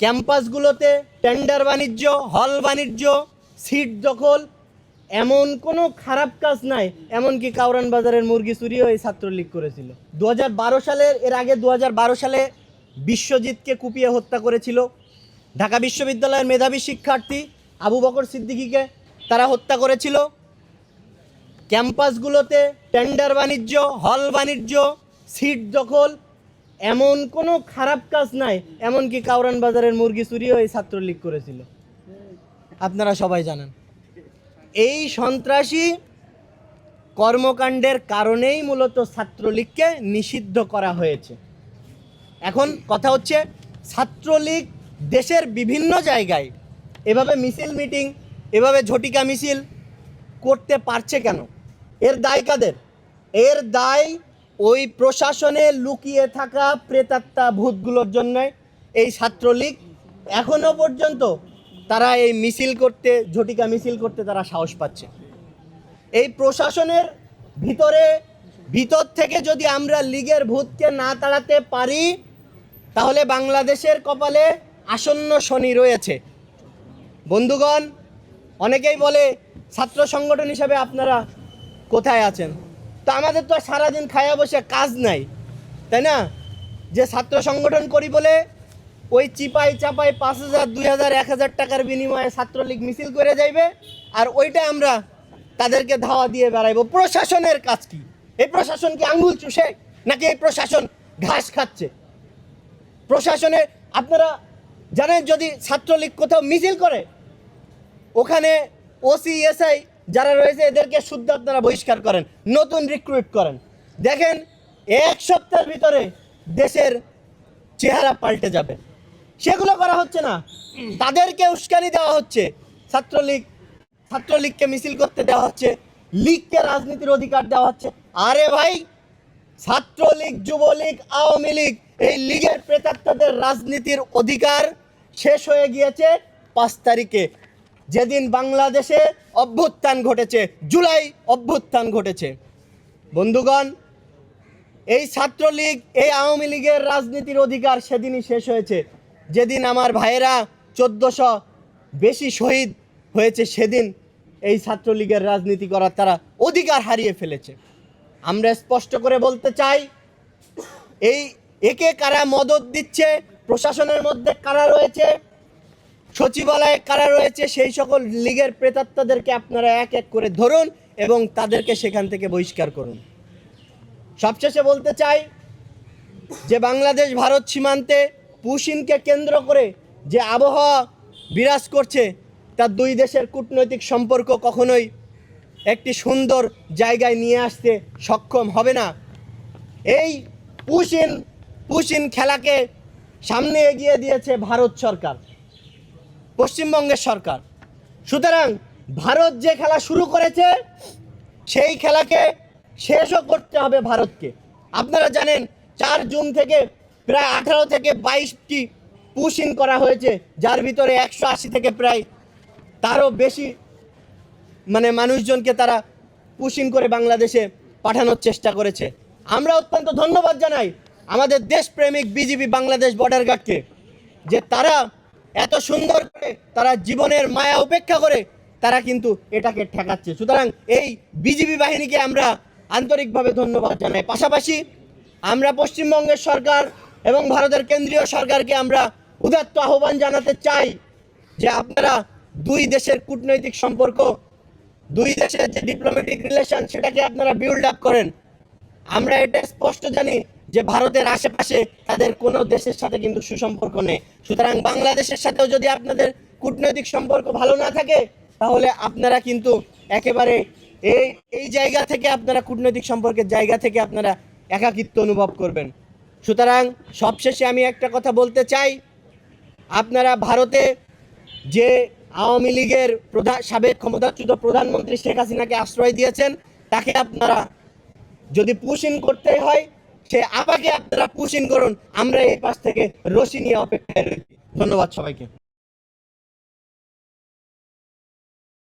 ক্যাম্পাসগুলোতে tender বাণিজ্য, হল বাণিজ্য, সিট দখল, এমন কোনো খারাপ কাজ নাই। এমনকি কাউরান বাজারের মুরগি চুরিও এই ছাত্রলীগ করেছিল 2012 সালের। এর আগে 2012 সালে বিশ্বজিৎকে কুপিয়ে হত্যা করেছিল। ঢাকা বিশ্ববিদ্যালয়ের মেধাবী শিক্ষার্থী আবু বকর সিদ্দিকীকে তারা হত্যা করেছিল। ক্যাম্পাসগুলোতে টেন্ডার বাণিজ্য, হল বাণিজ্য, সিট দখল, এমন কোনো খারাপ কাজ নাই। এমনকি কাউরান বাজারের মুরগি চুরিও এই ছাত্রলীগ করেছিল, আপনারা সবাই জানেন। এই সন্ত্রাসী কর্মকাণ্ডের কারণেই মূলত ছাত্রলীগকে নিষিদ্ধ করা হয়েছে। এখন কথা হচ্ছে, ছাত্রলীগ দেশের বিভিন্ন জায়গায় এভাবে মিছিল মিটিং, এভাবে ঝটিকা মিছিল করতে পারছে কেন? এর দায় কাদের? এর দায় ওই প্রশাসনে লুকিয়ে থাকা প্রেতাত্মা ভূতগুলোর জন্য। এই ছাত্রলীগ এখনো পর্যন্ত তারা এই মিছিল করতে, ঝটিকা মিছিল করতে তারা সাহস পাচ্ছে। এই প্রশাসনের ভিতর থেকে যদি আমরা লীগের ভূতকে না তাড়াতে পারি, তাহলে বাংলাদেশের কপালে আসন্ন শনি রয়েছে। বন্ধুগণ, অনেকেই বলে ছাত্র সংগঠন হিসাবে আপনারা কোথায় আছেন? তো আমাদের তো সারাদিন খায়া বসে কাজ নাই, তাই না? যে ছাত্র সংগঠন করি বলে ওই চিপাই চাপাই 5,000, 2,000, 1,000 টাকার বিনিময়ে ছাত্রলীগ মিছিল করে যাইবে, আর ওইটা আমরা তাদেরকে ধাওয়া দিয়ে বেড়াইব। প্রশাসনের কাজ কি? এই প্রশাসন কি আঙ্গুল চুষে, নাকি এই প্রশাসন ঘাস খাচ্ছে? প্রশাসনে আপনারা জানেন, যদি ছাত্রলীগ কোথাও মিছিল করে, ওখানে ওসি এসআই যারা রয়েছে এদেরকে শুদ্ধ আপনারা বহিষ্কার করেন, নতুন রিক্রুট করেন। দেখেন 1 সপ্তাহের ভিতরে দেশের চেহারা পাল্টে যাবে। সেগুলো করা হচ্ছে না, তাদেরকে উস্কানি দেওয়া হচ্ছে। ছাত্রলীগকে মিছিল করতে দেওয়া হচ্ছে, লীগকে রাজনীতির অধিকার দেওয়া হচ্ছে। আরে ভাই, ছাত্রলীগ, যুবলীগ, আওয়ামী লীগ, এই লীগের প্রেতাত্মাদের রাজনীতির অধিকার শেষ হয়ে গিয়েছে 5 তারিখে, যেদিন বাংলাদেশে অভ্যুত্থান ঘটেছে, জুলাই অভ্যুত্থান ঘটেছে। বন্ধুগণ, এই ছাত্রলীগ, এই আওয়ামী লীগের রাজনীতির অধিকার সেদিনই শেষ হয়েছে, যেদিন আমার ভাইয়েরা 1400 বেশি শহীদ হয়েছে। সেদিন এই ছাত্রলীগের রাজনীতি করার তারা অধিকার হারিয়ে ফেলেছে। আমরা স্পষ্ট করে বলতে চাই, একে কারা মদত দিচ্ছে, প্রশাসনের মধ্যে কারা রয়েছে, সচিবালয়ে কারা রয়েছে, সেই সকল লীগের প্রেতাত্মাদেরকে আপনারা এক এক করে ধরুন এবং তাদেরকে সেখান থেকে বহিষ্কার করুন। সবশেষে বলতে চাই যে বাংলাদেশ ভারত সীমান্তে পুশিনকে কেন্দ্র করে যে আবহাওয়া বিরাজ করছে, তা দুই দেশের কূটনৈতিক সম্পর্ক কখনোই একটি সুন্দর জায়গায় নিয়ে আসতে সক্ষম হবে না। এই পুশিন খেলাকে সামনে এগিয়ে দিয়েছে ভারত সরকার, পশ্চিমবঙ্গের সরকার। সুতরাং ভারত যে খেলা শুরু করেছে, সেই খেলাকে শেষও করতে হবে ভারতকে। আপনারা জানেন 4 জুন থেকে প্রায় 18 থেকে 22টি পুশিন করা হয়েছে, যার ভিতরে 180 থেকে প্রায় তারও বেশি মানুষজনকে তারা পুশিন করে বাংলাদেশে পাঠানোর চেষ্টা করেছে। আমরা অত্যন্ত ধন্যবাদ জানাই আমাদের দেশপ্রেমিক বিজিবি বাংলাদেশ বর্ডার গার্ডকে, যে তারা এত সুন্দর করে তারা জীবনের মায়া উপেক্ষা করে তারা কিন্তু এটাকে ঠেকাচ্ছে। সুতরাং এই বিজিবি বাহিনীকে আমরা আন্তরিকভাবে ধন্যবাদ জানাই। পাশাপাশি আমরা পশ্চিমবঙ্গের সরকার এবং ভারতের কেন্দ্রীয় সরকারকে আমরা উদাত্ত আহ্বান জানাতে চাই যে আপনারা দুই দেশের কূটনৈতিক সম্পর্ক, দুই দেশের যে ডিপ্লোম্যাটিক রিলেশন, সেটাকে আপনারা বিল্ড আপ করেন। আমরা এটা স্পষ্ট জানি যে ভারতের আশেপাশে তাদের কোনো দেশের সাথে কিন্তু সুসম্পর্ক নেই। সুতরাং বাংলাদেশের সাথেও যদি আপনাদের কূটনৈতিক সম্পর্ক ভালো না থাকে, তাহলে আপনারা কিন্তু একেবারে এই জায়গা থেকে, আপনারা কূটনৈতিক সম্পর্কের জায়গা থেকে আপনারা একাকিত্ব অনুভব করবেন। সুতরাং সবশেষে আমি একটা কথা বলতে চাই, আপনারা ভারতে যে আওয়ামী লীগের সাবেক ক্ষমতাচ্যুত প্রধানমন্ত্রী শেখ হাসিনাকে আশ্রয় দিয়েছেন, তাকে আপনারা যদি পুশিন করতে হয়, সে আপাকে আপনারা পুশিন করুন। আমরা এই পাশ থেকে রশি নিয়ে অপেক্ষায় রয়েছি। ধন্যবাদ সবাইকে।